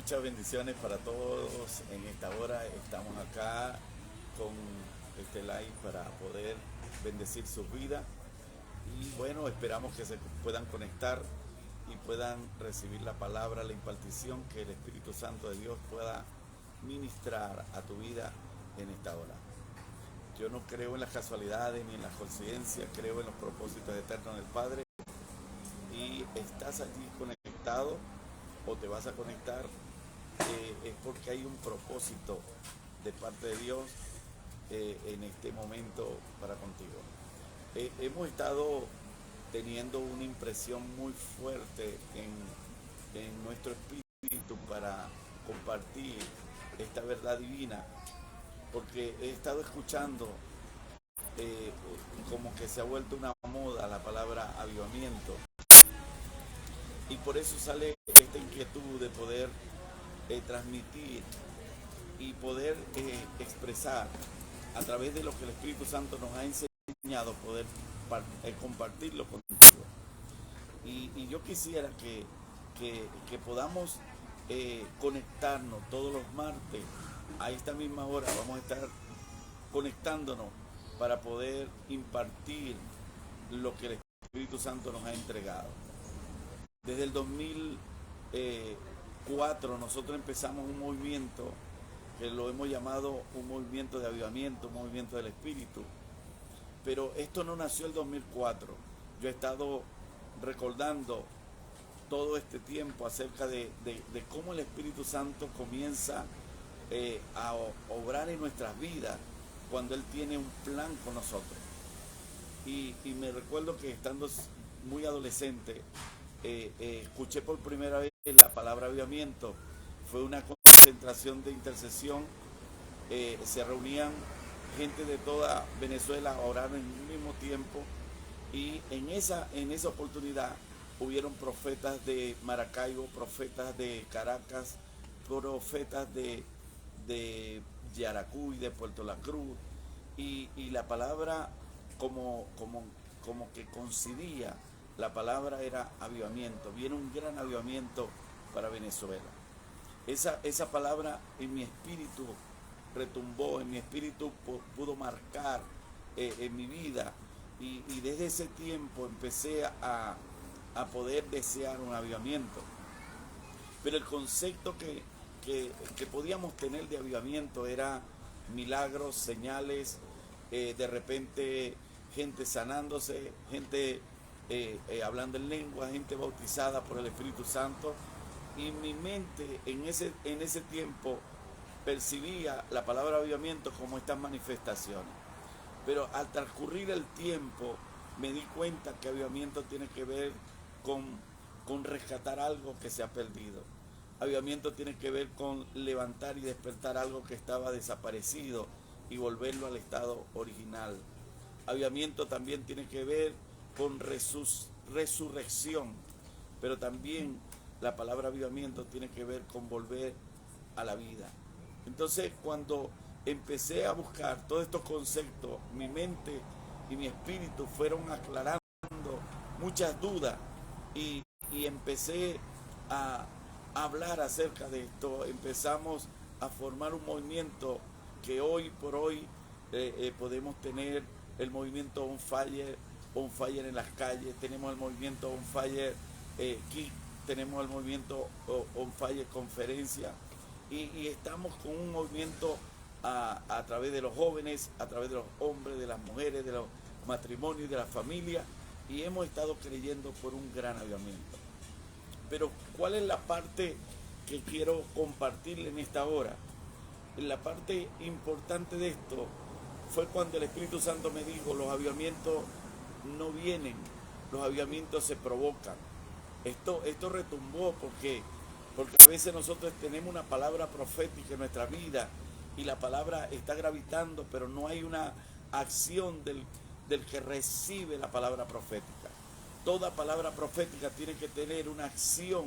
Muchas bendiciones para todos. En esta hora estamos acá con este live para poder bendecir sus vidas. Y bueno, esperamos que se puedan conectar y puedan recibir la palabra, la impartición que el Espíritu Santo de Dios pueda ministrar a tu vida en esta hora. Yo no creo en las casualidades ni en las coincidencias, creo en los propósitos eternos del Padre. Y estás allí conectado o te vas a conectar, es porque hay un propósito de parte de Dios en este momento para contigo. Hemos estado teniendo una impresión muy fuerte en nuestro espíritu para compartir esta verdad divina, porque he estado escuchando como que se ha vuelto una moda la palabra avivamiento, y por eso sale esta inquietud de poder transmitir y poder expresar a través de lo que el Espíritu Santo nos ha enseñado, poder compartirlo contigo. Y yo quisiera que podamos conectarnos todos los martes a esta misma hora. Vamos a estar conectándonos para poder impartir lo que el Espíritu Santo nos ha entregado. Desde el 2004 nosotros empezamos un movimiento que lo hemos llamado un movimiento de avivamiento, un movimiento del Espíritu. Pero esto no nació el 2004. Yo he estado recordando todo este tiempo acerca de cómo el Espíritu Santo comienza a obrar en nuestras vidas cuando Él tiene un plan con nosotros. Y me recuerdo que estando muy adolescente, escuché por primera vez la palabra avivamiento. Fue una concentración de intercesión. Se reunían gente de toda Venezuela a orar en un mismo tiempo, y en esa oportunidad hubieron profetas de Maracaibo, profetas de Caracas, profetas de Yaracuy, de Puerto La Cruz, y la palabra como que coincidía. La palabra era avivamiento. Viene un gran avivamiento para Venezuela. Esa palabra en mi espíritu retumbó, en mi espíritu pudo marcar en mi vida. Y desde ese tiempo empecé a poder desear un avivamiento. Pero el concepto que podíamos tener de avivamiento era milagros, señales, de repente gente sanándose, gente hablando en lengua, gente bautizada por el Espíritu Santo. Y mi mente en ese tiempo percibía la palabra avivamiento como estas manifestaciones. Pero al transcurrir el tiempo me di cuenta que avivamiento tiene que ver con rescatar algo que se ha perdido. Avivamiento tiene que ver con levantar y despertar algo que estaba desaparecido y volverlo al estado original. Avivamiento también tiene que ver con resurrección, pero también la palabra avivamiento tiene que ver con volver a la vida. Entonces, cuando empecé a buscar todos estos conceptos, mi mente y mi espíritu fueron aclarando muchas dudas, y empecé a hablar acerca de esto. Empezamos a formar un movimiento que hoy por hoy podemos tener el movimiento On Fire en las calles, tenemos el movimiento On Fire Kick, tenemos el movimiento On Fire Conferencia, y estamos con un movimiento a través de los jóvenes, a través de los hombres, de las mujeres, de los matrimonios y de la familia, y hemos estado creyendo por un gran avivamiento. Pero ¿cuál es la parte que quiero compartirle en esta hora? La parte importante de esto fue cuando el Espíritu Santo me dijo: los avivamientos no vienen, los avivamientos se provocan. Esto retumbó porque a veces nosotros tenemos una palabra profética en nuestra vida y la palabra está gravitando, pero no hay una acción del que recibe la palabra profética. Toda palabra profética tiene que tener una acción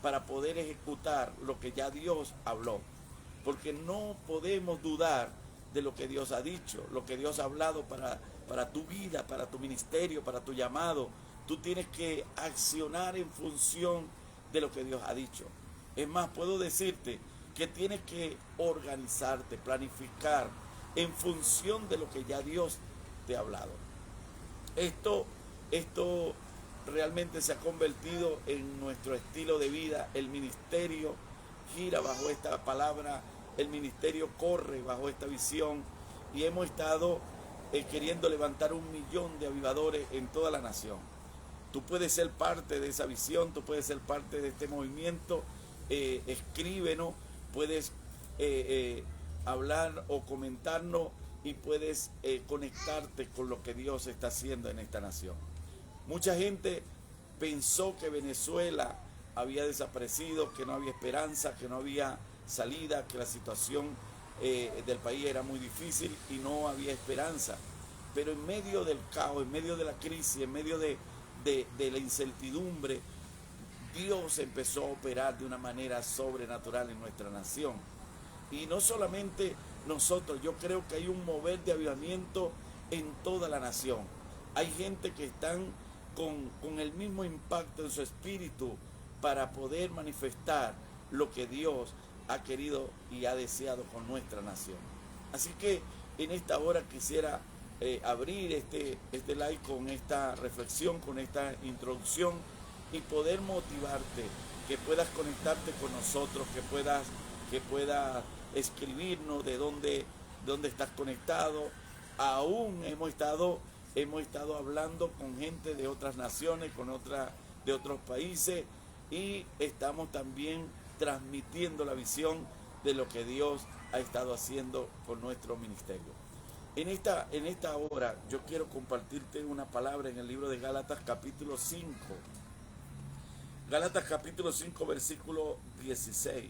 para poder ejecutar lo que ya Dios habló, porque no podemos dudar de lo que Dios ha dicho, lo que Dios ha hablado para tu vida, para tu ministerio, para tu llamado. Tú tienes que accionar en función de lo que Dios ha dicho. Es más, puedo decirte que tienes que organizarte, planificar en función de lo que ya Dios te ha hablado. Esto realmente se ha convertido en nuestro estilo de vida. El ministerio gira bajo esta palabra, el ministerio corre bajo esta visión y hemos estado queriendo levantar 1 millón de avivadores en toda la nación. Tú puedes ser parte de esa visión, tú puedes ser parte de este movimiento. Escríbenos, puedes hablar o comentarnos y puedes conectarte con lo que Dios está haciendo en esta nación. Mucha gente pensó que Venezuela había desaparecido, que no había esperanza, que no había salida, que la situación del país era muy difícil y no había esperanza. Pero en medio del caos, en medio de la crisis, en medio de la incertidumbre, Dios empezó a operar de una manera sobrenatural en nuestra nación. Y no solamente nosotros, yo creo que hay un mover de avivamiento en toda la nación. Hay gente que están con el mismo impacto en su espíritu para poder manifestar lo que Dios ha querido y ha deseado con nuestra nación. Así que en esta hora quisiera abrir este live con esta reflexión, con esta introducción y poder motivarte, que puedas conectarte con nosotros, que puedas escribirnos de dónde estás conectado. Aún hemos estado hablando con gente de otras naciones, de otros países, y estamos también transmitiendo la visión de lo que Dios ha estado haciendo con nuestro ministerio. En esta hora yo quiero compartirte una palabra en el libro de Gálatas capítulo 5. Gálatas capítulo 5 versículo 16.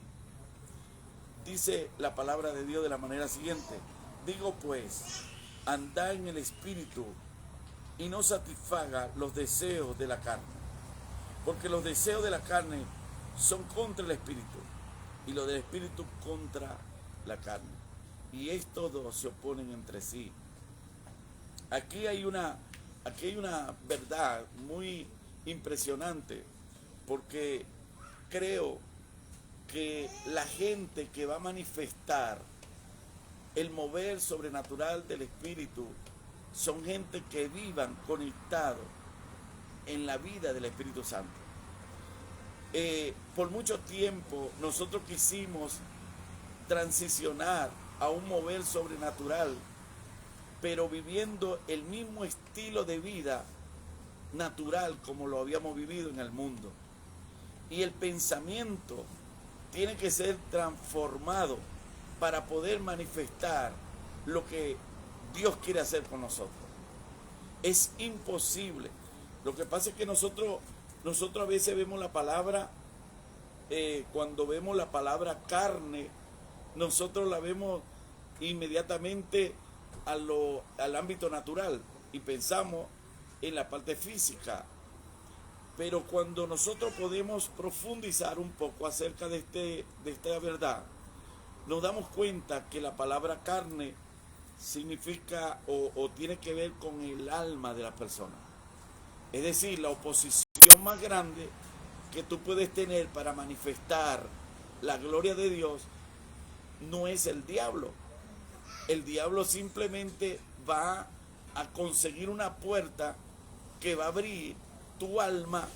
Dice la palabra de Dios de la manera siguiente: digo pues, andad en el Espíritu y no satisfaga los deseos de la carne, porque los deseos de la carne son contra el Espíritu y los del Espíritu contra la carne, y estos dos se oponen entre sí. Aquí hay una verdad muy impresionante, porque creo que la gente que va a manifestar el mover sobrenatural del Espíritu son gente que vivan conectados en la vida del Espíritu Santo. Por mucho tiempo nosotros quisimos transicionar a un mover sobrenatural, pero viviendo el mismo estilo de vida natural como lo habíamos vivido en el mundo. Y el pensamiento tiene que ser transformado para poder manifestar lo que Dios quiere hacer con nosotros. Es imposible. Lo que pasa es que nosotros a veces vemos la palabra, cuando vemos la palabra carne, nosotros la vemos inmediatamente al ámbito natural y pensamos en la parte física. Pero cuando nosotros podemos profundizar un poco acerca de esta verdad, nos damos cuenta que la palabra carne significa o tiene que ver con el alma de la persona. Es decir, la oposición más grande que tú puedes tener para manifestar la gloria de Dios no es el diablo. El diablo simplemente va a conseguir una puerta que va a abrir tu alma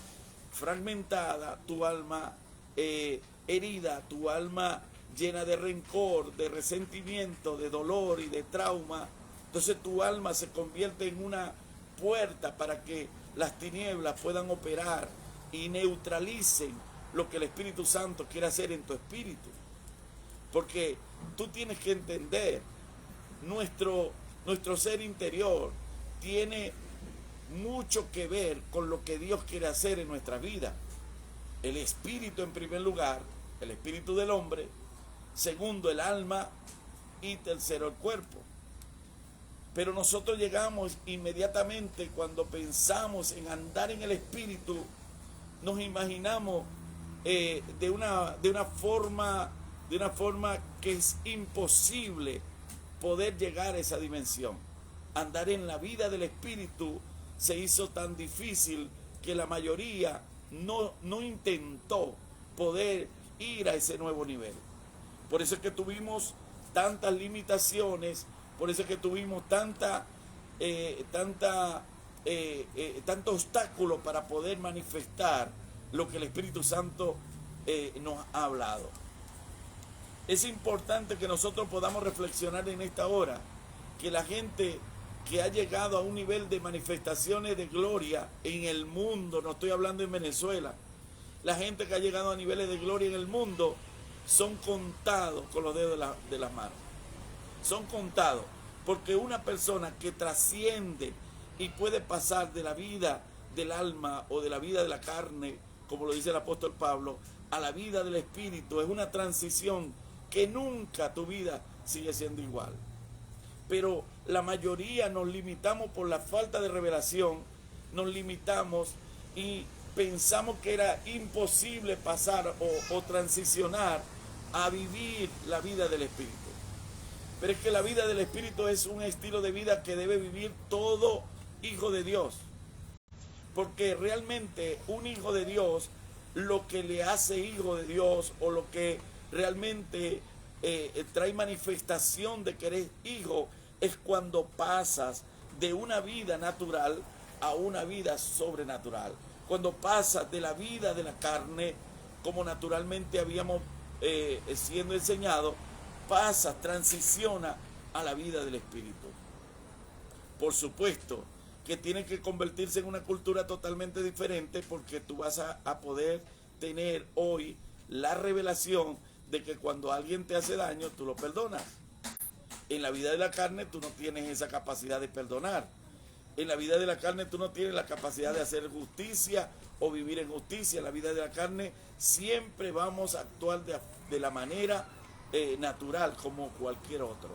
fragmentada, tu alma herida, tu alma llena de rencor, de resentimiento, de dolor y de trauma. Entonces tu alma se convierte en una puerta para que las tinieblas puedan operar y neutralicen lo que el Espíritu Santo quiere hacer en tu espíritu. Porque tú tienes que entender, nuestro ser interior tiene mucho que ver con lo que Dios quiere hacer en nuestra vida. El espíritu en primer lugar, el espíritu del hombre; segundo, el alma; y tercero, el cuerpo. Pero nosotros llegamos inmediatamente, cuando pensamos en andar en el espíritu, nos imaginamos de una forma que es imposible poder llegar a esa dimensión. Andar en la vida del espíritu se hizo tan difícil que la mayoría no intentó poder ir a ese nuevo nivel. Por eso es que tuvimos tantas limitaciones, por eso es que tuvimos tanto obstáculo para poder manifestar lo que el Espíritu Santo nos ha hablado. Es importante que nosotros podamos reflexionar en esta hora, que la gente que ha llegado a un nivel de manifestaciones de gloria en el mundo, no estoy hablando en Venezuela, la gente que ha llegado a niveles de gloria en el mundo son contados con los dedos de las manos. Son contados, porque una persona que trasciende y puede pasar de la vida del alma o de la vida de la carne, como lo dice el apóstol Pablo, a la vida del Espíritu, es una transición que nunca tu vida sigue siendo igual. Pero la mayoría nos limitamos por la falta de revelación, nos limitamos y pensamos que era imposible pasar o transicionar a vivir la vida del Espíritu. Pero es que la vida del Espíritu es un estilo de vida que debe vivir todo hijo de Dios. Porque realmente un hijo de Dios, lo que le hace hijo de Dios o lo que realmente trae manifestación de que eres hijo, es cuando pasas de una vida natural a una vida sobrenatural. Cuando pasas de la vida de la carne, como naturalmente habíamos siendo enseñado, pasas, transiciona a la vida del Espíritu. Por supuesto que tiene que convertirse en una cultura totalmente diferente, porque tú vas a poder tener hoy la revelación de que cuando alguien te hace daño, tú lo perdonas. En la vida de la carne tú no tienes esa capacidad de perdonar. En la vida de la carne tú no tienes la capacidad de hacer justicia o vivir en justicia. En la vida de la carne siempre vamos a actuar de la manera natural como cualquier otro.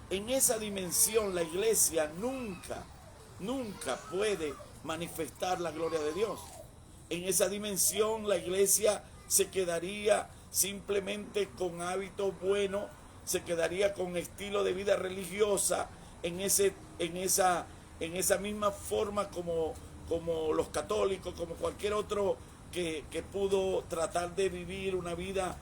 En esa dimensión la iglesia nunca puede manifestar la gloria de Dios. En esa dimensión la iglesia se quedaría simplemente con hábitos buenos, se quedaría con estilo de vida religiosa en esa misma forma como los católicos, como cualquier otro que pudo tratar de vivir una vida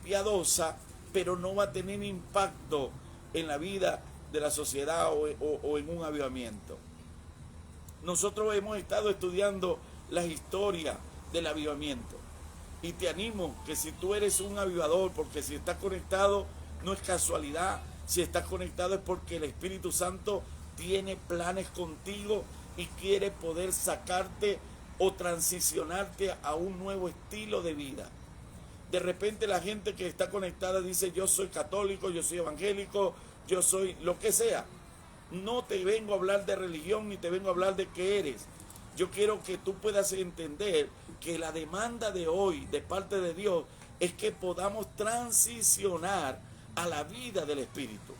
piadosa, pero no va a tener impacto en la vida de la sociedad o en un avivamiento. Nosotros hemos estado estudiando la historia del avivamiento y te animo que si tú eres un avivador, porque si estás conectado no es casualidad, si estás conectado es porque el Espíritu Santo tiene planes contigo y quiere poder sacarte o transicionarte a un nuevo estilo de vida. De repente la gente que está conectada dice: yo soy católico, yo soy evangélico, yo soy lo que sea. No te vengo a hablar de religión ni te vengo a hablar de qué eres. Yo quiero que tú puedas entender que la demanda de hoy de parte de Dios es que podamos transicionar a la vida del Espíritu.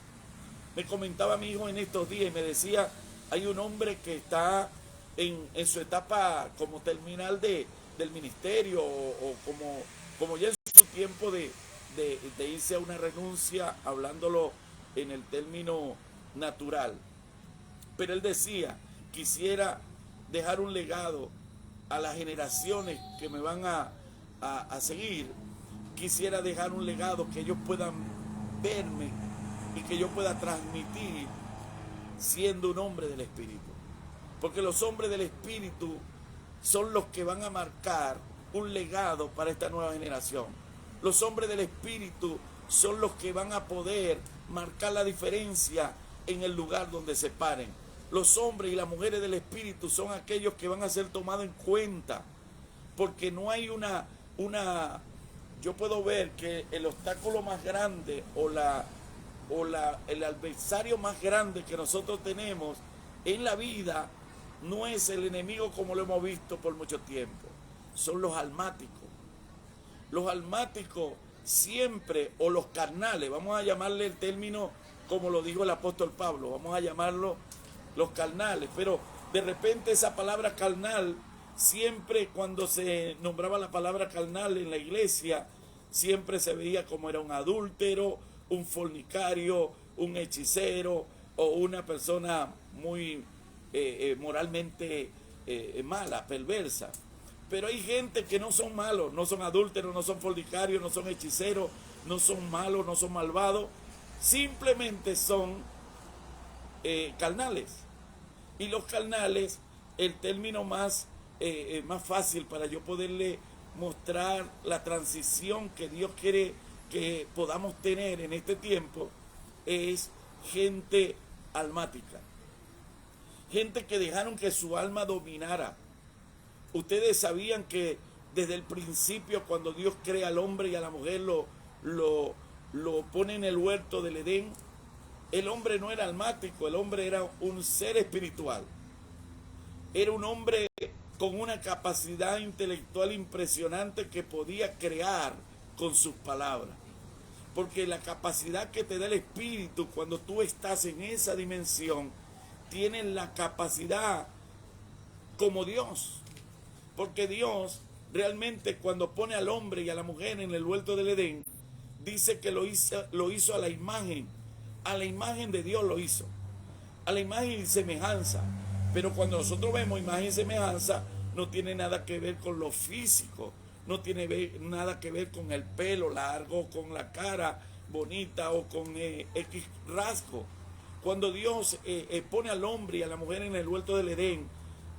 Me comentaba mi hijo en estos días y me decía: hay un hombre que está en su etapa como terminal del ministerio o como ya en su tiempo de irse a una renuncia, hablándolo en el término natural. Pero él decía: quisiera dejar un legado a las generaciones que me van a seguir. Quisiera dejar un legado que ellos puedan verme y que yo pueda transmitir siendo un hombre del Espíritu. Porque los hombres del Espíritu son los que van a marcar un legado para esta nueva generación. Los hombres del Espíritu son los que van a poder marcar la diferencia en el lugar donde se paren. Los hombres y las mujeres del Espíritu son aquellos que van a ser tomados en cuenta, porque no hay yo puedo ver que el obstáculo más grande el adversario más grande que nosotros tenemos en la vida no es el enemigo como lo hemos visto por mucho tiempo, son los almáticos. Los almáticos siempre, o los carnales, vamos a llamarle el término como lo dijo el apóstol Pablo, vamos a llamarlo los carnales, pero de repente esa palabra carnal, siempre cuando se nombraba la palabra carnal en la iglesia, siempre se veía como era un adúltero, un fornicario, un hechicero o una persona muy moralmente mala, perversa. Pero hay gente que no son malos, no son adúlteros, no son fornicarios, no son hechiceros, no son malos, no son malvados. Simplemente son carnales. Y los carnales, el término más fácil para yo poderle mostrar la transición que Dios quiere que podamos tener en este tiempo, es gente almática. Gente que dejaron que su alma dominara. Ustedes sabían que desde el principio, cuando Dios crea al hombre y a la mujer, lo pone en el huerto del Edén, el hombre no era almático, el hombre era un ser espiritual. Era un hombre con una capacidad intelectual impresionante que podía crear con sus palabras. Porque la capacidad que te da el espíritu cuando tú estás en esa dimensión, tienes la capacidad como Dios. Porque Dios realmente, cuando pone al hombre y a la mujer en el huerto del Edén, dice que lo hizo a la imagen de Dios lo hizo, a la imagen y semejanza. Pero cuando nosotros vemos imagen y semejanza, no tiene nada que ver con lo físico, no tiene nada que ver con el pelo largo, con la cara bonita o con X rasgo. Cuando Dios pone al hombre y a la mujer en el huerto del Edén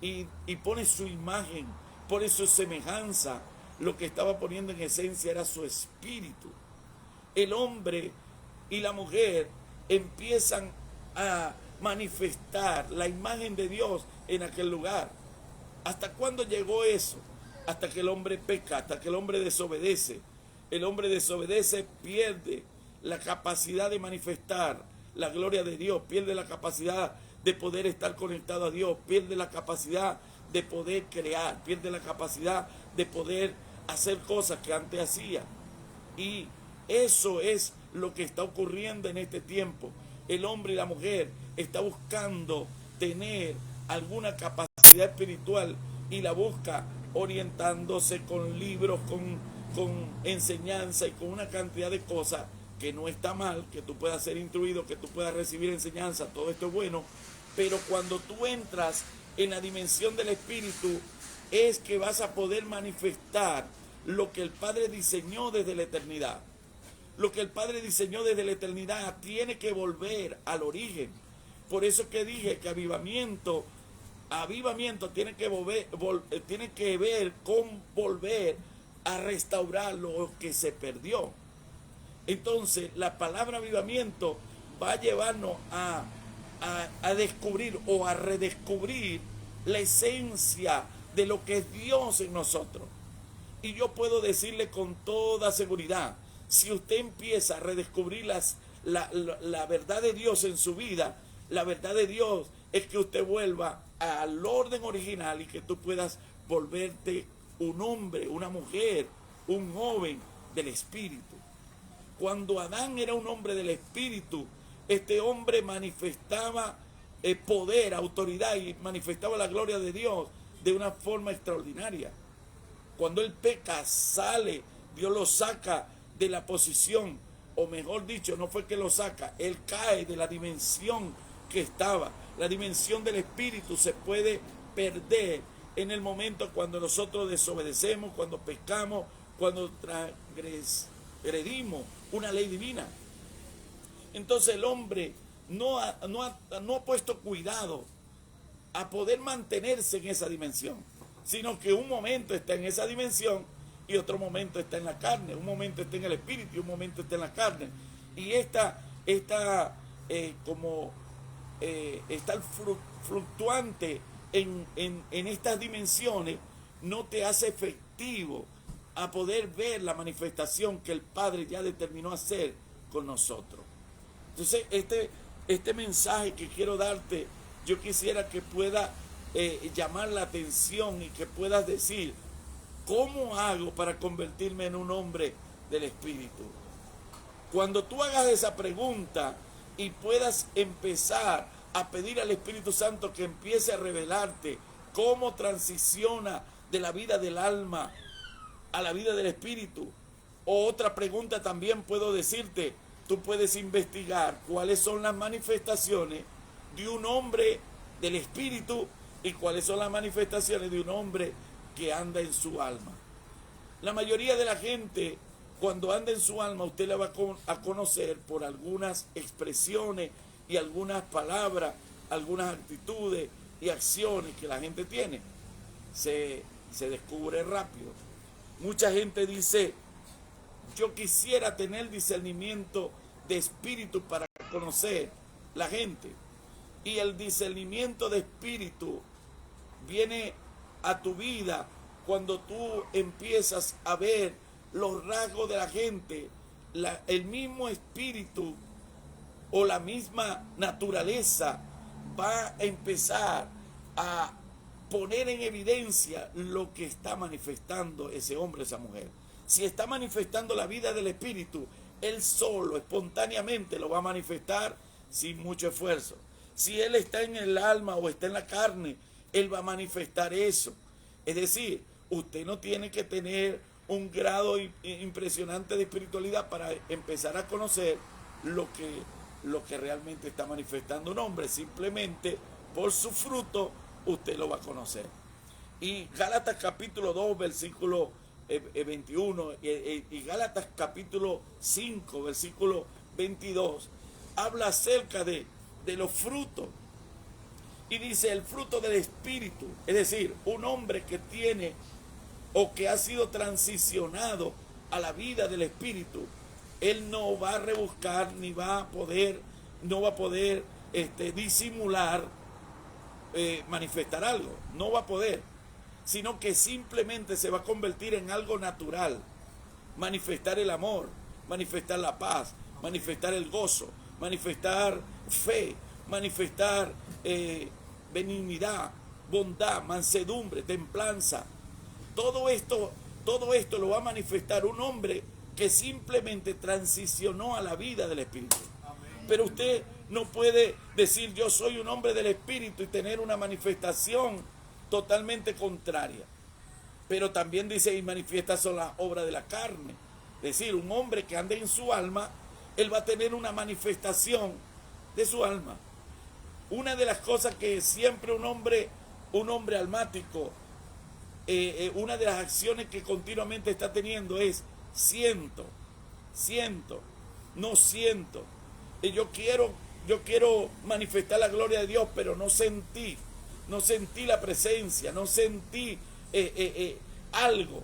y pone su imagen, pone su semejanza, lo que estaba poniendo en esencia era su espíritu. El hombre y la mujer empiezan a manifestar la imagen de Dios en aquel lugar. ¿Hasta cuándo llegó eso? Hasta que el hombre peca, hasta que el hombre desobedece. El hombre desobedece, pierde la capacidad de manifestar la gloria de Dios, pierde la capacidad de poder estar conectado a Dios, pierde la capacidad de poder crear, pierde la capacidad de poder hacer cosas que antes hacía. Y eso es lo que está ocurriendo en este tiempo. El hombre y la mujer está buscando tener alguna capacidad espiritual y la busca orientándose con libros, con enseñanza y con una cantidad de cosas que no está mal, que tú puedas ser instruido, que tú puedas recibir enseñanza, todo esto es bueno, pero cuando tú entras en la dimensión del espíritu es que vas a poder manifestar lo que el Padre diseñó desde la eternidad. Lo que el Padre diseñó desde la eternidad tiene que volver al origen. Por eso que dije que avivamiento tiene que ver con volver a restaurar lo que se perdió. Entonces, la palabra avivamiento va a llevarnos a descubrir o a redescubrir la esencia de lo que es Dios en nosotros. Y yo puedo decirle con toda seguridad, si usted empieza a redescubrir la verdad de Dios en su vida, la verdad de Dios es que usted vuelva al orden original y que tú puedas volverte un hombre, una mujer, un joven del Espíritu. Cuando Adán era un hombre del Espíritu, este hombre manifestaba poder, autoridad y manifestaba la gloria de Dios de una forma extraordinaria. Cuando él peca, sale, Dios lo saca de la posición, o mejor dicho, no fue que lo saca, él cae de la dimensión que estaba. La dimensión del espíritu se puede perder en el momento cuando nosotros desobedecemos, cuando pecamos, cuando transgredimos una ley divina. Entonces el hombre no ha puesto cuidado a poder mantenerse en esa dimensión, sino que un momento está en esa dimensión y otro momento está en la carne, un momento está en el espíritu y un momento está en la carne. Y está fluctuante en estas dimensiones no te hace efectivo a poder ver la manifestación que el Padre ya determinó hacer con nosotros. Entonces, este mensaje que quiero darte, yo quisiera que pueda llamar la atención y que puedas decir, ¿cómo hago para convertirme en un hombre del Espíritu? Cuando tú hagas esa pregunta y puedas empezar a pedir al Espíritu Santo que empiece a revelarte cómo transiciona de la vida del alma a la vida del Espíritu. O otra pregunta también puedo decirte, tú puedes investigar cuáles son las manifestaciones de un hombre del Espíritu y cuáles son las manifestaciones de un hombre que anda en su alma. La mayoría de la gente, cuando anda en su alma, usted la va a conocer por algunas expresiones y algunas palabras, algunas actitudes y acciones que la gente tiene. Se descubre rápido. Mucha gente dice, yo quisiera tener discernimiento de espíritu para conocer la gente. Y el discernimiento de espíritu viene a tu vida cuando tú empiezas a ver los rasgos de la gente, el mismo espíritu o la misma naturaleza va a empezar a poner en evidencia lo que está manifestando ese hombre, esa mujer. Si está manifestando la vida del espíritu, él solo, espontáneamente lo va a manifestar sin mucho esfuerzo. Si él está en el alma o está en la carne, él va a manifestar eso. Es decir, usted no tiene que tener un grado impresionante de espiritualidad para empezar a conocer lo que realmente está manifestando un hombre. Simplemente por su fruto usted lo va a conocer. Y Gálatas capítulo 2, versículo 21 y Gálatas capítulo 5, versículo 22 habla acerca de los frutos. Y dice el fruto del espíritu, es decir, un hombre que tiene o que ha sido transicionado a la vida del espíritu, él no va a rebuscar ni va a poder, no va a poder disimular, manifestar algo, no va a poder, sino que simplemente se va a convertir en algo natural, manifestar el amor, manifestar la paz, manifestar el gozo, manifestar fe, manifestar benignidad, bondad, mansedumbre, templanza. Todo esto lo va a manifestar un hombre que simplemente transicionó a la vida del Espíritu. Pero usted no puede decir yo soy un hombre del Espíritu y tener una manifestación totalmente contraria. Pero también dice y manifiesta son las obras de la carne. Es decir, un hombre que ande en su alma, él va a tener una manifestación de su alma. Una de las cosas que siempre un hombre almático, una de las acciones que continuamente está teniendo es siento, no siento. Yo quiero manifestar la gloria de Dios, pero no sentí la presencia, no sentí algo.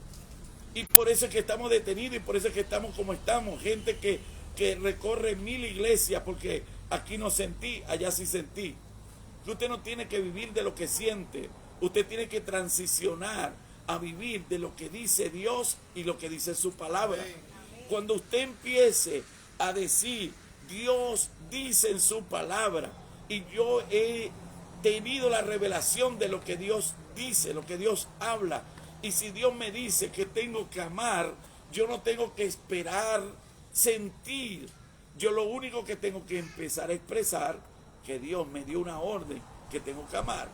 Y por eso es que estamos detenidos y por eso es que estamos como estamos. Gente que recorre 1000 iglesias porque aquí no sentí, allá sí sentí. Usted no tiene que vivir de lo que siente. Usted tiene que transicionar a vivir de lo que dice Dios y lo que dice su palabra. Cuando usted empiece a decir, Dios dice en su palabra, y yo he tenido la revelación de lo que Dios dice, lo que Dios habla, y si Dios me dice que tengo que amar, yo no tengo que esperar sentir. Yo lo único que tengo que empezar a expresar, que Dios me dio una orden, que tengo que amar.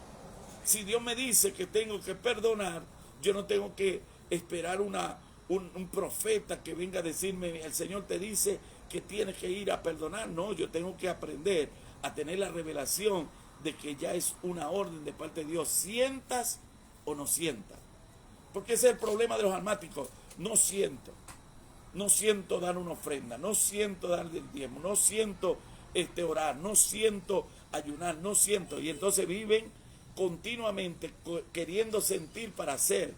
Si Dios me dice que tengo que perdonar, yo no tengo que esperar un profeta que venga a decirme, el Señor te dice que tienes que ir a perdonar. No, yo tengo que aprender a tener la revelación de que ya es una orden de parte de Dios, sientas o no sientas. Porque ese es el problema de los almáticos. No siento dar una ofrenda, no siento dar el diezmo, no siento orar, no siento ayunar, no siento. Y entonces viven continuamente queriendo sentir para hacer.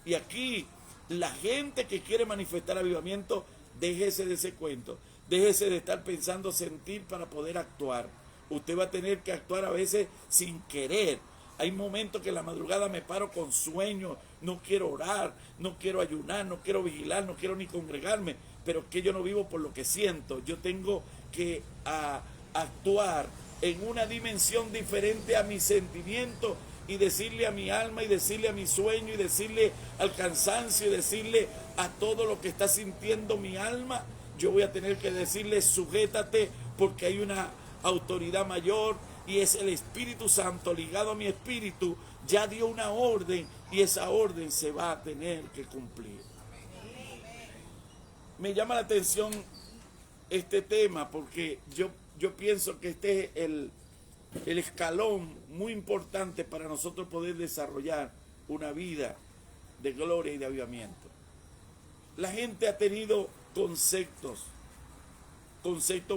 Y aquí la gente que quiere manifestar avivamiento, déjese de ese cuento, déjese de estar pensando sentir para poder actuar. Usted va a tener que actuar a veces sin querer. Hay momentos que en la madrugada me paro con sueño, no quiero orar, no quiero ayunar, no quiero vigilar, no quiero ni congregarme, pero es que yo no vivo por lo que siento. Yo tengo que actuar en una dimensión diferente a mis sentimientos y decirle a mi alma y decirle a mi sueño y decirle al cansancio y decirle a todo lo que está sintiendo mi alma. Yo voy a tener que decirle sujétate porque hay una autoridad mayor y es el Espíritu Santo ligado a mi espíritu. Ya dio una orden y esa orden se va a tener que cumplir. Me llama la atención este tema porque yo pienso que este es el escalón muy importante para nosotros poder desarrollar una vida de gloria y de avivamiento. La gente ha tenido conceptos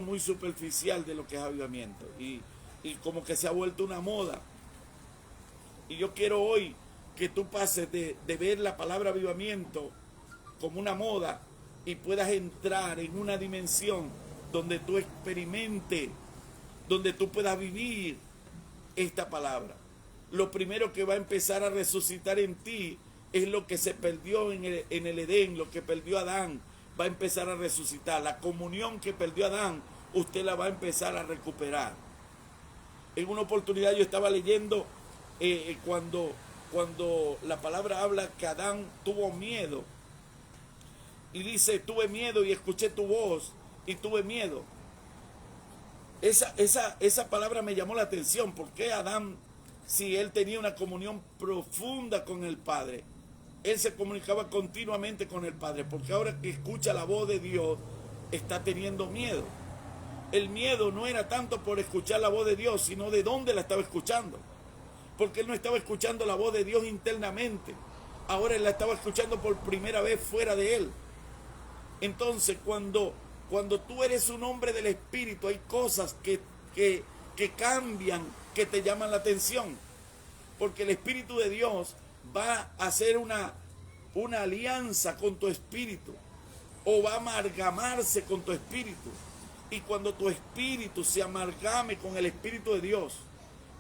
muy superficial de lo que es avivamiento y como que se ha vuelto una moda. Y yo quiero hoy que tú pases de ver la palabra avivamiento como una moda y puedas entrar en una dimensión donde tú experimentes, donde tú puedas vivir esta palabra. Lo primero que va a empezar a resucitar en ti es lo que se perdió en el Edén, lo que perdió Adán, va a empezar a resucitar. La comunión que perdió Adán, usted la va a empezar a recuperar. En una oportunidad yo estaba leyendo cuando la palabra habla que Adán tuvo miedo. Y dice, tuve miedo y escuché tu voz y tuve miedo. Esa palabra me llamó la atención. ¿Por qué Adán, si él tenía una comunión profunda con el Padre, él se comunicaba continuamente con el Padre? Porque ahora que escucha la voz de Dios, está teniendo miedo. El miedo no era tanto por escuchar la voz de Dios, sino de dónde la estaba escuchando. Porque él no estaba escuchando la voz de Dios internamente. Ahora él la estaba escuchando por primera vez fuera de él. Entonces, cuando tú eres un hombre del Espíritu, hay cosas que cambian, que te llaman la atención. Porque el Espíritu de Dios va a hacer una alianza con tu espíritu. O va a amalgamarse con tu espíritu. Y cuando tu espíritu se amalgame con el Espíritu de Dios,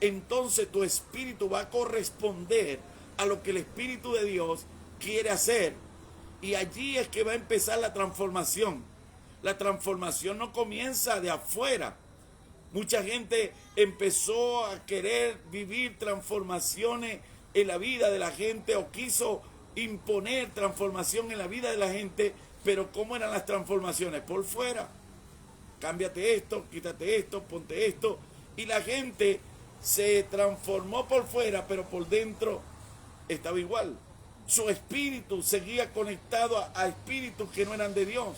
entonces tu espíritu va a corresponder a lo que el Espíritu de Dios quiere hacer. Y allí es que va a empezar la transformación. La transformación no comienza de afuera. Mucha gente empezó a querer vivir transformaciones en la vida de la gente o quiso imponer transformación en la vida de la gente, pero ¿cómo eran las transformaciones? Por fuera. Cámbiate esto, quítate esto, ponte esto. Y la gente se transformó por fuera, pero por dentro estaba igual. Su espíritu seguía conectado a espíritus que no eran de Dios.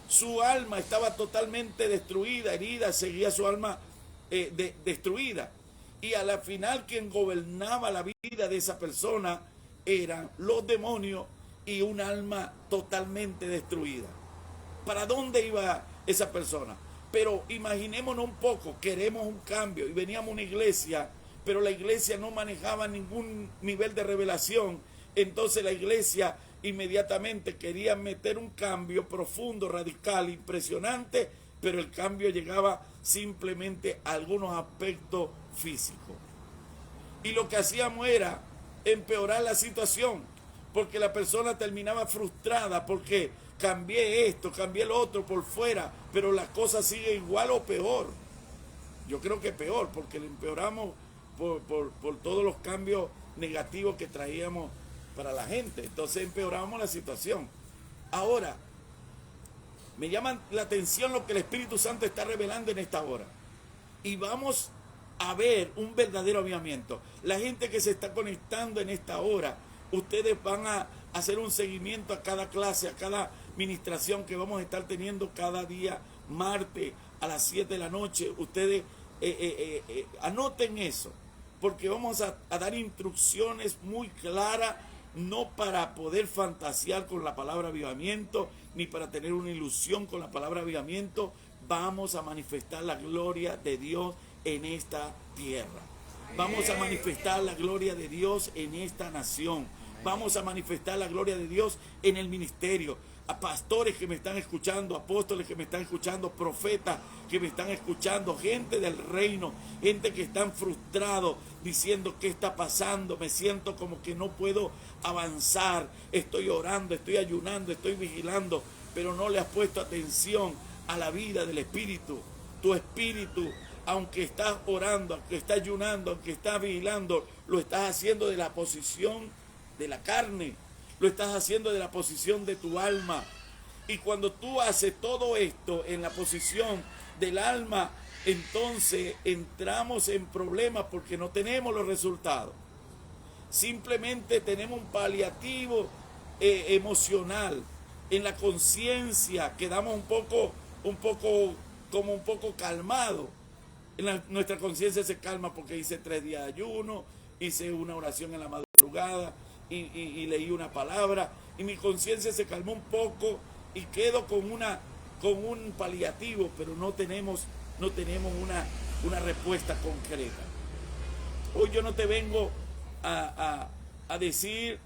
Su alma estaba totalmente destruida, herida, seguía su alma destruida. Y a la final quien gobernaba la vida de esa persona eran los demonios y un alma totalmente destruida. ¿Para dónde iba esa persona? Pero imaginémonos un poco, queremos un cambio y veníamos a una iglesia, pero la iglesia no manejaba ningún nivel de revelación. Entonces la iglesia inmediatamente quería meter un cambio profundo, radical, impresionante, pero el cambio llegaba simplemente a algunos aspectos físicos. Y lo que hacíamos era empeorar la situación, porque la persona terminaba frustrada, porque cambié esto, cambié lo otro por fuera, pero la cosa sigue igual o peor. Yo creo que peor, porque le empeoramos por todos los cambios negativos que traíamos para la gente. Entonces empeoramos la situación. Ahora, me llama la atención lo que el Espíritu Santo está revelando en esta hora. Y vamos a ver un verdadero avivamiento. La gente que se está conectando en esta hora, ustedes van a hacer un seguimiento a cada clase, a cada ministración que vamos a estar teniendo cada día, martes a las 7 de la noche. Ustedes anoten eso, porque vamos a dar instrucciones muy claras, no para poder fantasear con la palabra avivamiento, ni para tener una ilusión con la palabra avivamiento. Vamos a manifestar la gloria de Dios en esta tierra. Vamos a manifestar la gloria de Dios en esta nación. Vamos a manifestar la gloria de Dios en el ministerio. A pastores que me están escuchando, apóstoles que me están escuchando, profetas que me están escuchando, gente del reino, gente que están frustrados diciendo qué está pasando, me siento como que no puedo avanzar, estoy orando, estoy ayunando, estoy vigilando, pero no le has puesto atención a la vida del Espíritu. Tu espíritu, aunque estás orando, aunque estás ayunando, aunque estás vigilando, lo estás haciendo de la posición de la carne. Lo estás haciendo de la posición de tu alma. Y cuando tú haces todo esto en la posición del alma, entonces entramos en problemas porque no tenemos los resultados. Simplemente tenemos un paliativo emocional. En la conciencia quedamos un poco calmados. Nuestra conciencia se calma porque hice 3 días de ayuno, hice una oración en la madrugada, y leí una palabra y mi conciencia se calmó un poco y quedo con un paliativo, pero no tenemos una respuesta concreta. Hoy yo no te vengo a decir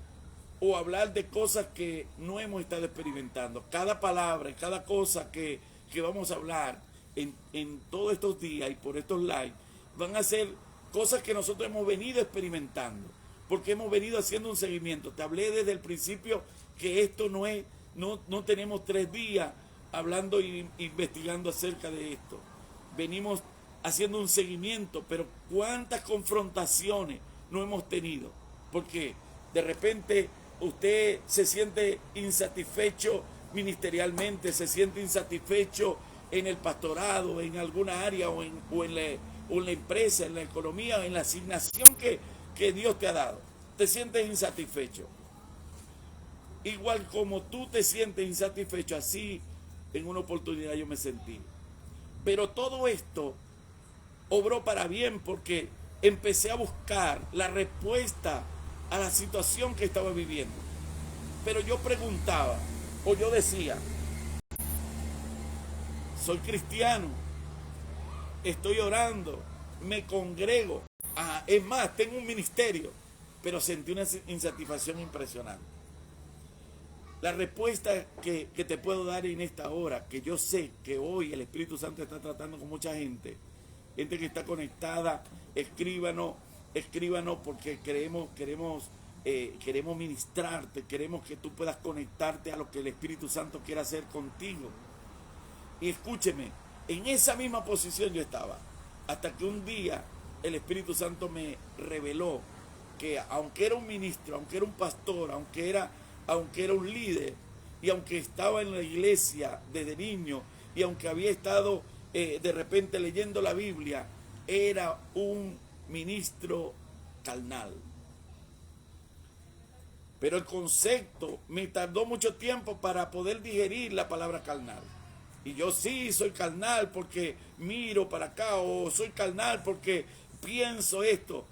o hablar de cosas que no hemos estado experimentando. Cada palabra y cada cosa que vamos a hablar en todos estos días y por estos lives van a ser cosas que nosotros hemos venido experimentando, porque hemos venido haciendo un seguimiento. Te hablé desde el principio que esto no tenemos 3 días hablando e investigando acerca de esto. Venimos haciendo un seguimiento, pero cuántas confrontaciones no hemos tenido, porque de repente usted se siente insatisfecho ministerialmente, se siente insatisfecho en el pastorado, en alguna área o en la empresa, en la economía, o en la asignación que Dios te ha dado. Te sientes insatisfecho. Igual como tú te sientes insatisfecho, así en una oportunidad yo me sentí. Pero todo esto obró para bien porque empecé a buscar la respuesta a la situación que estaba viviendo. Pero yo preguntaba, o yo decía, soy cristiano, estoy orando, me congrego, es más, tengo un ministerio, pero sentí una insatisfacción impresionante. La respuesta que te puedo dar en esta hora, que yo sé que hoy el Espíritu Santo está tratando con mucha gente que está conectada, escríbanos porque queremos ministrarte, queremos que tú puedas conectarte a lo que el Espíritu Santo quiere hacer contigo. Y escúcheme, en esa misma posición yo estaba, hasta que un día el Espíritu Santo me reveló que aunque era un ministro, aunque era un pastor, aunque era un líder, y aunque estaba en la iglesia desde niño, y aunque había estado de repente leyendo la Biblia, era un ministro carnal. Pero el concepto me tardó mucho tiempo para poder digerir la palabra carnal. Y yo sí soy carnal porque miro para acá, o soy carnal porque pienso esto.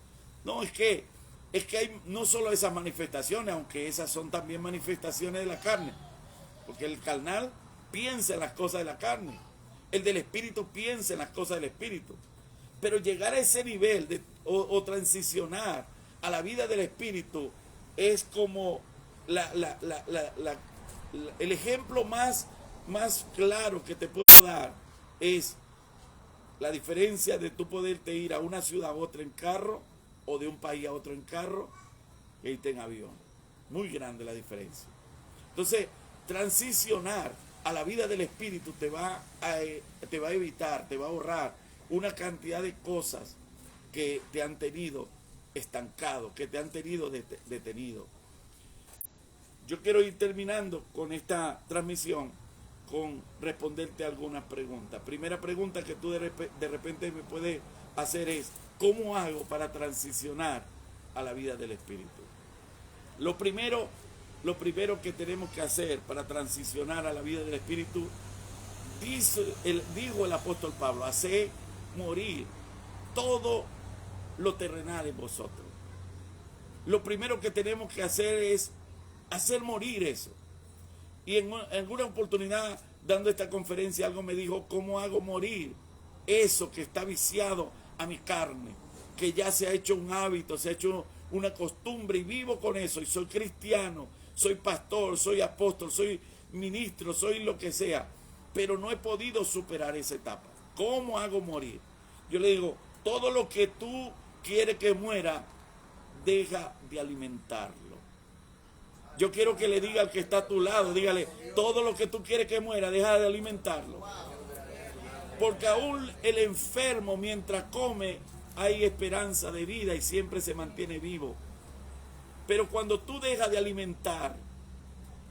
No, es que hay no solo esas manifestaciones, aunque esas son también manifestaciones de la carne. Porque el carnal piensa en las cosas de la carne. El del espíritu piensa en las cosas del espíritu. Pero llegar a ese nivel o transicionar a la vida del espíritu es como el ejemplo más claro que te puedo dar es la diferencia de tú poderte ir a una ciudad a otra en carro, o de un país a otro en carro, que irte en avión. Muy grande la diferencia. Entonces, transicionar a la vida del Espíritu te va a evitar, te va a ahorrar una cantidad de cosas que te han tenido estancado, que te han tenido detenido. Yo quiero ir terminando con esta transmisión con responderte algunas preguntas. Primera pregunta que tú de repente me puedes hacer es, ¿cómo hago para transicionar a la vida del Espíritu? Lo primero que tenemos que hacer para transicionar a la vida del Espíritu, dijo el apóstol Pablo, hacer morir todo lo terrenal en vosotros. Lo primero que tenemos que hacer es hacer morir eso. Y en alguna oportunidad, dando esta conferencia, algo me dijo, ¿cómo hago morir eso que está viciado a mi carne? Que ya se ha hecho un hábito, se ha hecho una costumbre y vivo con eso. Y soy cristiano, soy pastor, soy apóstol, soy ministro, soy lo que sea. Pero no he podido superar esa etapa. ¿Cómo hago morir? Yo le digo, todo lo que tú quieres que muera, deja de alimentarlo. Yo quiero que le diga al que está a tu lado, dígale, todo lo que tú quieres que muera, deja de alimentarlo. Porque aún el enfermo, mientras come, hay esperanza de vida y siempre se mantiene vivo. Pero cuando tú dejas de alimentar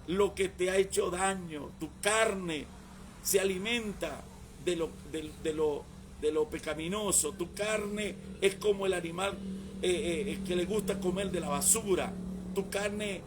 lo que te ha hecho daño, tu carne se alimenta de lo pecaminoso, tu carne es como el animal que le gusta comer de la basura, tu carne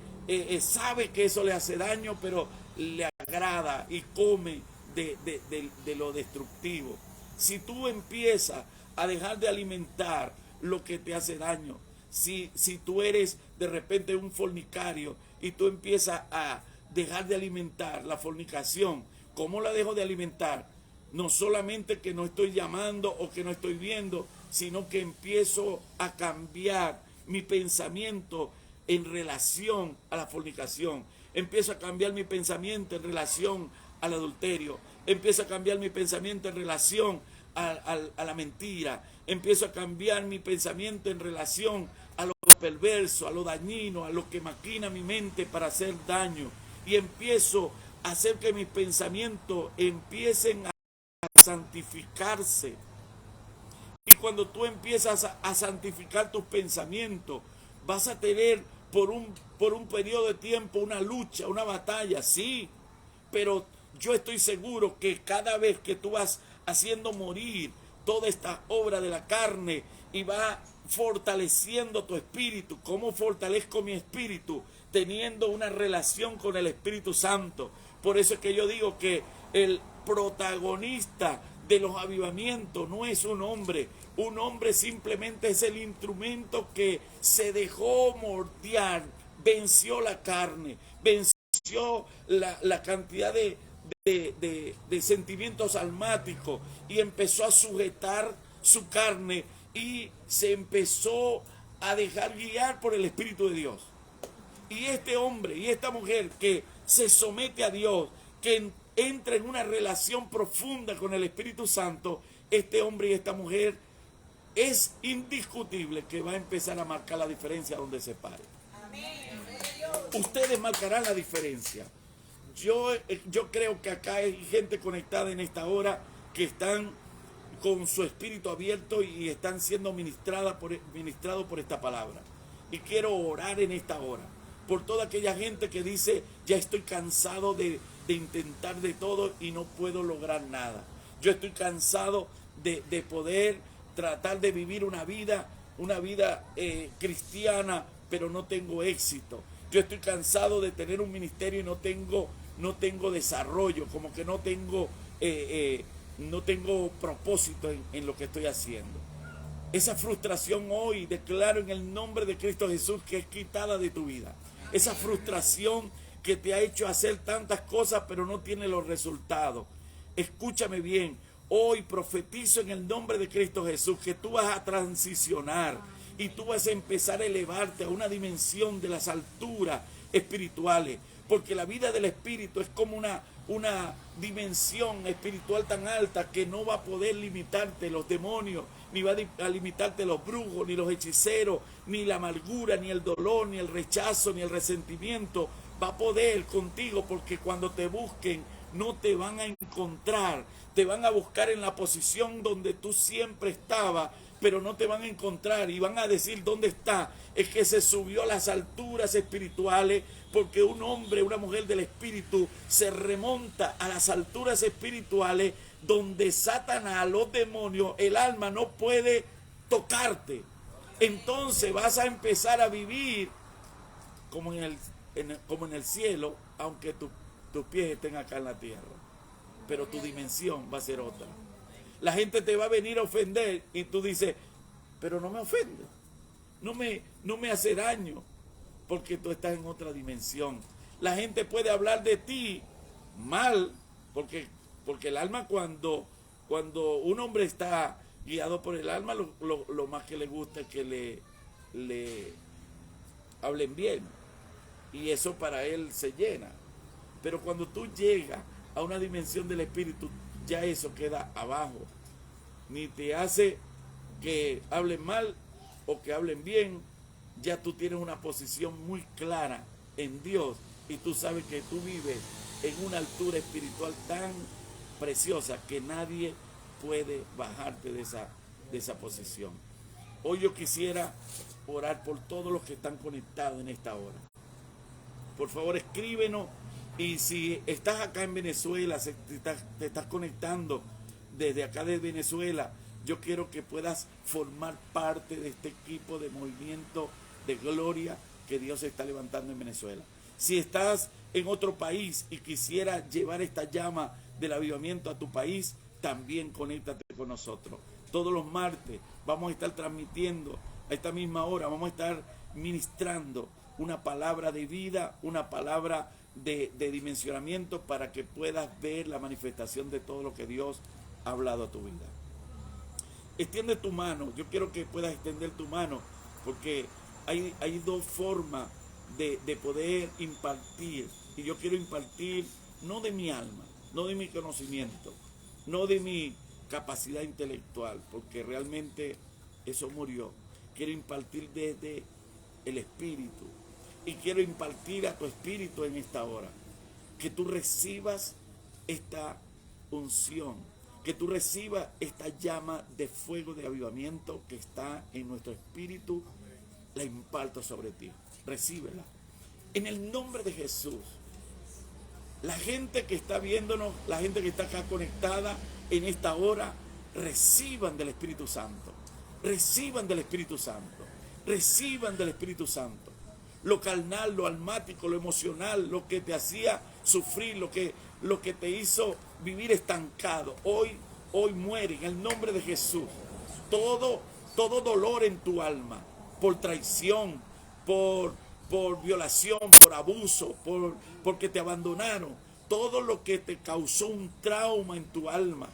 sabe que eso le hace daño, pero le agrada y come de lo destructivo. Si tú empiezas a dejar de alimentar lo que te hace daño, si tú eres de repente un fornicario y tú empiezas a dejar de alimentar la fornicación. ¿Cómo la dejo de alimentar? No solamente que no estoy llamando o que no estoy viendo, sino que empiezo a cambiar mi pensamiento en relación a la fornicación. Empiezo a cambiar mi pensamiento en relación al adulterio. Empiezo a cambiar mi pensamiento en relación a la mentira. Empiezo a cambiar mi pensamiento en relación a lo perverso, a lo dañino, a lo que maquina mi mente para hacer daño. Y empiezo a hacer que mis pensamientos empiecen a santificarse. Y cuando tú empiezas a santificar tus pensamientos, vas a tener por un periodo de tiempo una lucha, una batalla, sí, pero yo estoy seguro que cada vez que tú vas haciendo morir toda esta obra de la carne y vas fortaleciendo tu espíritu. ¿Cómo fortalezco mi espíritu? Teniendo una relación con el Espíritu Santo. Por eso es que yo digo que el protagonista de los avivamientos no es un hombre simplemente es el instrumento que se dejó moldear, venció la carne, venció la cantidad de sentimientos almáticos y empezó a sujetar su carne y se empezó a dejar guiar por el Espíritu de Dios. Y este hombre y esta mujer que se somete a Dios, que entra en una relación profunda con el Espíritu Santo, este hombre y esta mujer es indiscutible que va a empezar a marcar la diferencia donde se pare. Ustedes marcarán la diferencia. Yo creo que acá hay gente conectada en esta hora que están con su espíritu abierto y están siendo ministrados por esta palabra. Y quiero orar en esta hora por toda aquella gente que dice, ya estoy cansado de intentar de todo y no puedo lograr nada. Yo estoy cansado de poder tratar de vivir una vida cristiana, pero no tengo éxito. Yo estoy cansado de tener un ministerio y no tengo desarrollo, como que no tengo propósito en lo que estoy haciendo. Esa frustración hoy declaro en el nombre de Cristo Jesús que es quitada de tu vida. Esa frustración que te ha hecho hacer tantas cosas pero no tiene los resultados. Escúchame bien, hoy profetizo en el nombre de Cristo Jesús que tú vas a transicionar y tú vas a empezar a elevarte a una dimensión de las alturas espirituales, porque la vida del espíritu es como una dimensión espiritual tan alta que no va a poder limitarte los demonios, ni va a limitarte los brujos, ni los hechiceros, ni la amargura, ni el dolor, ni el rechazo, ni el resentimiento. Va a poder contigo, porque cuando te busquen no te van a encontrar, te van a buscar en la posición donde tú siempre estabas, pero no te van a encontrar y van a decir ¿dónde está? Es que se subió a las alturas espirituales, porque un hombre, una mujer del espíritu se remonta a las alturas espirituales donde Satanás, los demonios, el alma no puede tocarte. Entonces vas a empezar a vivir como en el cielo, aunque tus pies estén acá en la tierra, pero tu dimensión va a ser otra. La gente te va a venir a ofender y tú dices, pero no me ofende, no me hace daño, porque tú estás en otra dimensión. La gente puede hablar de ti mal, porque el alma, cuando un hombre está guiado por el alma, lo más que le gusta es que le hablen bien, y eso para él se llena. Pero cuando tú llegas a una dimensión del espíritu, ya eso queda abajo. Ni te hace que hablen mal o que hablen bien. Ya tú tienes una posición muy clara en Dios y tú sabes que tú vives en una altura espiritual tan preciosa que nadie puede bajarte de esa posición. Hoy yo quisiera orar por todos los que están conectados en esta hora. Por favor, escríbenos. Y si estás acá en Venezuela, te estás conectando desde acá de Venezuela, yo quiero que puedas formar parte de este equipo de movimiento de gloria que Dios está levantando en Venezuela. Si estás en otro país y quisiera llevar esta llama del avivamiento a tu país, también conéctate con nosotros. Todos los martes vamos a estar transmitiendo a esta misma hora, vamos a estar ministrando una palabra de vida, una palabra de dimensionamiento para que puedas ver la manifestación de todo lo que Dios ha hablado a tu vida. Extiende tu mano. Yo quiero que puedas extender tu mano, porque hay dos formas de poder impartir. Y yo quiero impartir no de mi alma, no de mi conocimiento, no de mi capacidad intelectual, porque realmente eso murió. Quiero impartir desde el Espíritu. Y quiero impartir a tu espíritu en esta hora. Que tú recibas esta unción. Que tú recibas esta llama de fuego de avivamiento que está en nuestro espíritu. La imparto sobre ti. Recíbela. En el nombre de Jesús. La gente que está viéndonos, la gente que está acá conectada en esta hora, reciban del Espíritu Santo. Reciban del Espíritu Santo. Reciban del Espíritu Santo. Lo carnal, lo almático, lo emocional, lo que te hacía sufrir, lo que te hizo vivir estancado, hoy muere en el nombre de Jesús. Todo dolor en tu alma, por traición, por violación, por abuso, porque te abandonaron, todo lo que te causó un trauma en tu alma,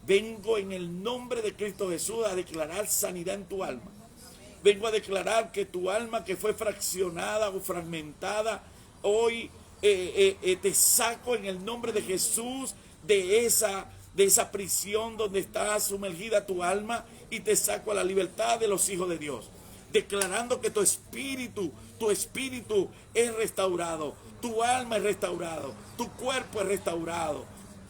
vengo en el nombre de Cristo Jesús a declarar sanidad en tu alma. Vengo a declarar que tu alma que fue fraccionada o fragmentada, hoy te saco en el nombre de Jesús de esa prisión donde está sumergida tu alma, y te saco a la libertad de los hijos de Dios. Declarando que tu espíritu es restaurado, tu alma es restaurado, tu cuerpo es restaurado.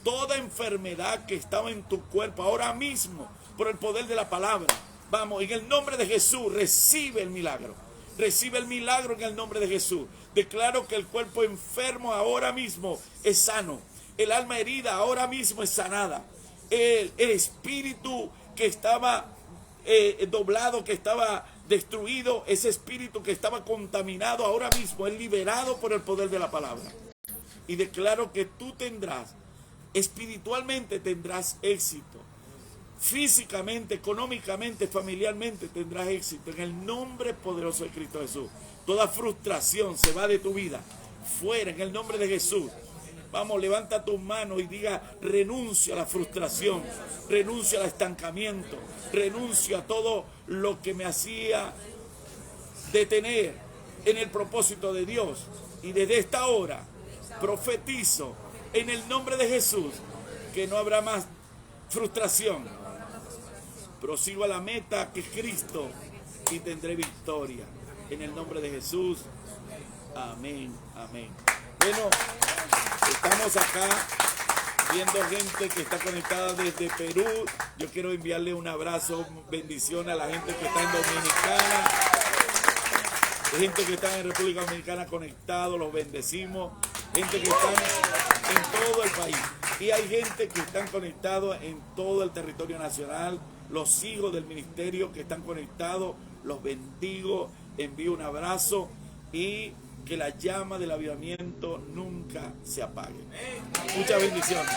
Toda enfermedad que estaba en tu cuerpo ahora mismo, por el poder de la palabra, vamos, en el nombre de Jesús, recibe el milagro. Recibe el milagro en el nombre de Jesús. Declaro que el cuerpo enfermo ahora mismo es sano. El alma herida ahora mismo es sanada. El espíritu que estaba doblado, que estaba destruido, ese espíritu que estaba contaminado ahora mismo es liberado por el poder de la palabra. Y declaro que tú tendrás, espiritualmente tendrás éxito. Físicamente, económicamente, familiarmente tendrás éxito en el nombre poderoso de Cristo Jesús. Toda frustración se va de tu vida, fuera en el nombre de Jesús. Vamos, levanta tus manos y diga: renuncio a la frustración, renuncio al estancamiento, renuncio a todo lo que me hacía detener en el propósito de Dios. Y desde esta hora profetizo en el nombre de Jesús que no habrá más frustración. Prosigo a la meta que es Cristo y tendré victoria. En el nombre de Jesús. Amén, amén. Bueno, estamos acá viendo gente que está conectada desde Perú. Yo quiero enviarle un abrazo, bendición a la gente que está en Dominicana. Gente que está en República Dominicana conectado, los bendecimos. Gente que está en todo el país. Y hay gente que están conectados en todo el territorio nacional. Los hijos del ministerio que están conectados, los bendigo, envío un abrazo y que la llama del avivamiento nunca se apague. Muchas bendiciones.